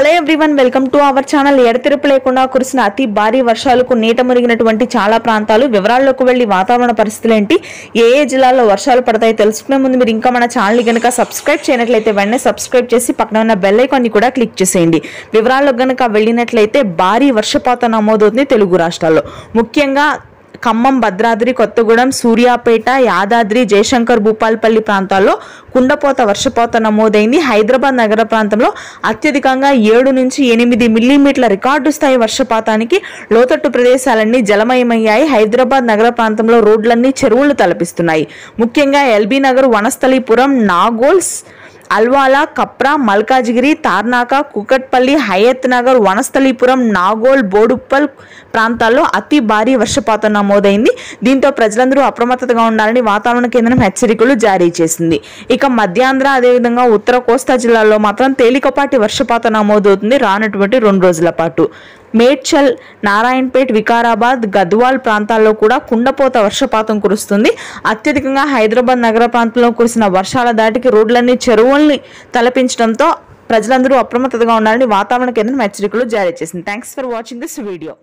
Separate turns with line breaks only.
Hello everyone, welcome to our channel. ఎడతెరిపి లేకుండా కురిసిన అతి భారీ వర్షాలకు నీట మునిగినటువంటి చాలా ప్రాంతాలు. వివరాల్లోకి వెళ్లి వాతావరణ పరిస్థితులు ఏంటి, ఏ జిల్లాల్లో వర్షాలు పడతాయి తెలుసుకునే ముందు మీరు ఇంకా మన ఛానల్ గనుక సబ్స్క్రైబ్ చేయనట్లయితే వెంటనే సబ్స్క్రైబ్ చేసి పక్కన ఉన్న బెల్ ఐకాన్ ని కూడా క్లిక్ చేసేయండి. వివరాల్లో గనుక వెళ్ళినట్లయితే భారీ వర్షపాతం నమోదవుతుంది తెలుగు రాష్ట్రాల్లో. ముఖ్యంగా ఖమ్మం, భద్రాద్రి కొత్తగూడెం, సూర్యాపేట, యాదాద్రి, జయశంకర్ భూపాలపల్లి ప్రాంతాల్లో కుండపోత వర్షపాతం నమోదైంది. హైదరాబాద్ నగర ప్రాంతంలో అత్యధికంగా 7 నుంచి 8 మిల్లీమీటర్ల రికార్డు స్థాయి వర్షపాతానికి లోతట్టు ప్రదేశాలన్నీ జలమయమయ్యాయి. హైదరాబాద్ నగర ప్రాంతంలో రోడ్లన్నీ చెరువులు తలపిస్తున్నాయి. ముఖ్యంగా ఎల్బీ నగర్, వనస్థలీపురం, నాగోల్స్, అల్వాలా, కప్రా, మల్కాజిగిరి, తార్నాక, కుకట్పల్లి, హయత్ నగర్, వనస్థలీపురం, నాగోల్, బోడుప్పల్ ప్రాంతాల్లో అతి భారీ వర్షపాతం నమోదైంది. దీంతో ప్రజలందరూ అప్రమత్తతగా ఉండాలని వాతావరణ కేంద్రం హెచ్చరికలు జారీ చేసింది. ఇక మధ్యాంధ్ర అదేవిధంగా ఉత్తర కోస్తా జిల్లాల్లో మాత్రం తేలికపాటి వర్షపాతం నమోదవుతుంది రానటువంటి 2 రోజుల పాటు. మేడ్చల్, నారాయణపేట్, వికారాబాద్, గద్వాల్ ప్రాంతాల్లో కూడా కుండపోత వర్షపాతం కురుస్తుంది. అత్యధికంగా హైదరాబాద్ నగర ప్రాంతంలో కురిసిన వర్షాల దాటికి రోడ్లన్నీ చెరువుల్ని తలపించడంతో ప్రజలందరూ అప్రమత్తతగా ఉండాలని వాతావరణ కేంద్రం హెచ్చరికలు జారీ చేసింది. Thanks for watching this video.